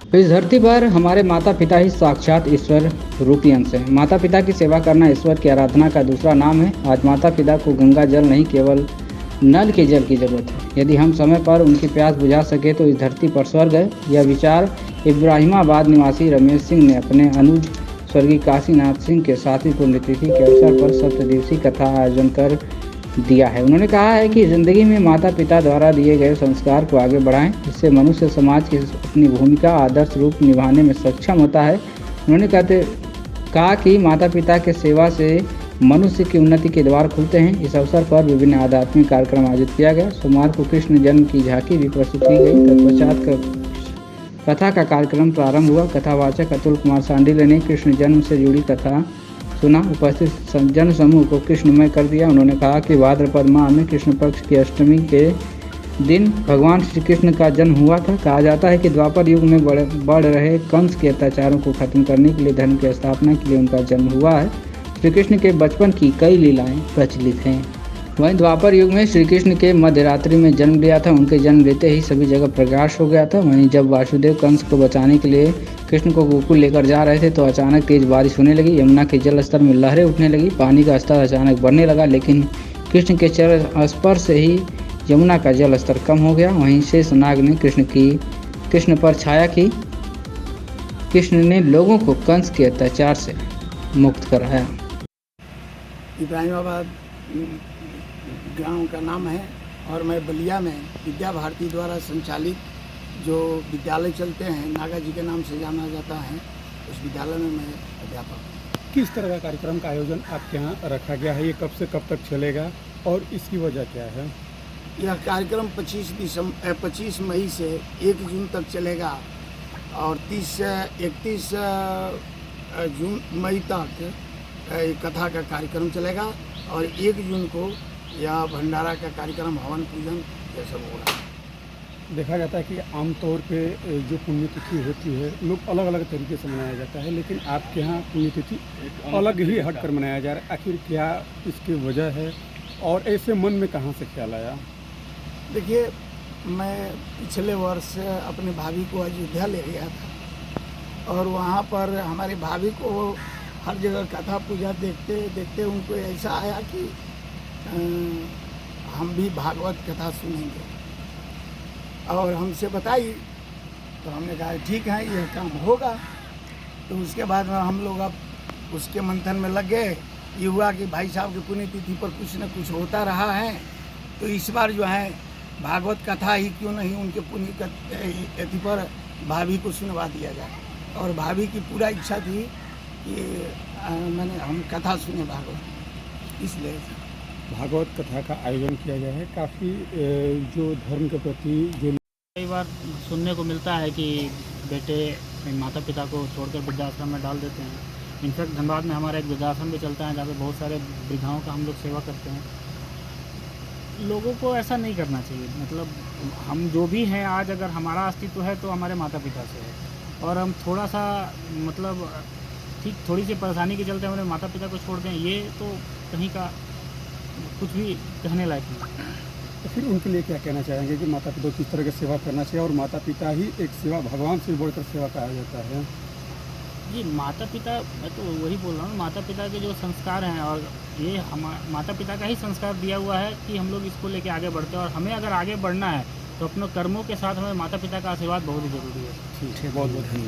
इस धरती पर हमारे माता पिता ही साक्षात ईश्वर रूपी अंश हैं। माता पिता की सेवा करना ईश्वर की आराधना का दूसरा नाम है। आज माता पिता को गंगा जल नहीं, केवल नल के जल की जरूरत है। यदि हम समय पर उनकी प्यास बुझा सके तो इस धरती पर स्वर्ग है। यह विचार इब्राहिमाबाद निवासी रमेश सिंह ने अपने अनुज स्वर्गीय काशीनाथ सिंह के साथी पुण्यतिथि के अवसर पर सप्तदिवसीय कथा आयोजन कर दिया है। उन्होंने कहा है कि जिंदगी में माता पिता द्वारा दिए गए संस्कार को आगे बढ़ाएं, इससे मनुष्य समाज की अपनी भूमिका आदर्श रूप निभाने में सक्षम होता है। उन्होंने कहा कि माता पिता के सेवा से मनुष्य की उन्नति के द्वार खुलते हैं। इस अवसर पर विभिन्न आध्यात्मिक कार्यक्रम आयोजित किया गया। सोमवार को कृष्ण जन्म की झांकी भी प्रस्तुत की गई। तत्पश्चात कथा का कार्यक्रम प्रारंभ हुआ। कथावाचक अतुल कुमार सांडिल्य ने कृष्ण जन्म से जुड़ी कथा सुना। उपस्थित जन समूह को कृष्णमय कर दिया। उन्होंने कहा कि भाद्रपद माह में कृष्ण पक्ष की अष्टमी के दिन भगवान श्री कृष्ण का जन्म हुआ था। कहा जाता है कि द्वापर युग में बढ़ रहे कंस के अत्याचारों को खत्म करने के लिए, धर्म की स्थापना के लिए उनका जन्म हुआ है। श्री कृष्ण के बचपन की कई लीलाएं प्रचलित हैं। वहीं द्वापर युग में श्री कृष्ण के मध्यरात्रि में जन्म लिया था। उनके जन्म लेते ही सभी जगह प्रकाश हो गया था। वहीं जब वासुदेव कंस को बचाने के लिए कृष्ण को गोकुल लेकर जा रहे थे तो अचानक तेज बारिश होने लगी। यमुना के जल स्तर में लहरें उठने लगी। पानी का स्तर अचानक बढ़ने लगा, लेकिन कृष्ण के चरण स्पर्श से ही यमुना का जल स्तर कम हो गया। वहीं शेषनाग ने कृष्ण पर छाया की। कृष्ण ने लोगों को कंस के अत्याचार से मुक्त कराया। इब्राहिमाबाद गांव का नाम है और मैं बलिया में विद्या भारती द्वारा संचालित जो विद्यालय चलते हैं, नागा जी के नाम से जाना जाता है, उस विद्यालय में मैं अध्यापक हूँ। किस तरह का कार्यक्रम का आयोजन आपके यहाँ रखा गया है? ये कब से कब तक चलेगा और इसकी वजह क्या है? यह कार्यक्रम 25 मई से 1 जून तक चलेगा और 31 जून मई तक कथा का कार्यक्रम चलेगा और 1 जून को यह भंडारा का कार्यक्रम, हवन पूजन ये सब होगा। देखा जाता है कि आमतौर पे जो पुण्यतिथि होती है लोग अलग अलग तरीके से मनाया जाता है, लेकिन आपके यहाँ पुण्यतिथि अलग ही हटकर मनाया जा रहा है। आखिर क्या इसकी वजह है और ऐसे मन में कहाँ से ख्याल आया? देखिए, मैं पिछले वर्ष अपने भाभी को अयोध्या ले गया था और वहाँ पर हमारी भाभी को हर जगह कथा पूजा देखते देखते उनको ऐसा आया कि हम भी भागवत कथा सुनेंगे और हमसे बताई। तो हमने कहा ठीक है, यह काम होगा। तो उसके बाद में हम लोग अब उसके मंथन में लग गए। ये हुआ कि भाई साहब की पुण्यतिथि पर कुछ न कुछ होता रहा है, तो इस बार जो है भागवत कथा ही क्यों नहीं उनके पुण्यतिथि पर भाभी को सुनवा दिया जाए। और भाभी की पूरा इच्छा थी कि हम कथा सुने भागवत, इसलिए भागवत कथा का आयोजन किया गया है। काफ़ी जो धर्म के प्रति जो कई बार सुनने को मिलता है कि बेटे माता पिता को छोड़कर वृद्धाश्रम में डाल देते हैं। इनफैक्ट धनबाद में हमारा एक वृद्धाश्रम भी चलता है जहाँ पे बहुत सारे वृद्धाओं का हम लोग सेवा करते हैं। लोगों को ऐसा नहीं करना चाहिए। मतलब हम जो भी हैं आज, अगर हमारा अस्तित्व है तो हमारे माता पिता से है और हम थोड़ा सा मतलब थोड़ी सी परेशानी के चलते हमारे माता पिता को छोड़ दें, ये तो कहीं का कुछ भी कहने लायक नहीं। तो फिर उनके लिए क्या कहना चाहेंगे कि माता पिता किस तरह की सेवा करना चाहिए? और माता पिता ही एक सेवा, भगवान से बढ़कर सेवा कहा जाता है। जी, माता पिता, मैं तो वही बोल रहा हूँ, माता पिता के जो संस्कार हैं और ये माता पिता का ही संस्कार दिया हुआ है कि हम लोग इसको लेके आगे बढ़ते हैं। और हमें अगर आगे बढ़ना है तो अपने कर्मों के साथ हमें माता पिता का आशीर्वाद बहुत ही ज़रूरी है। ठीक है, बहुत बहुत धन्यवाद।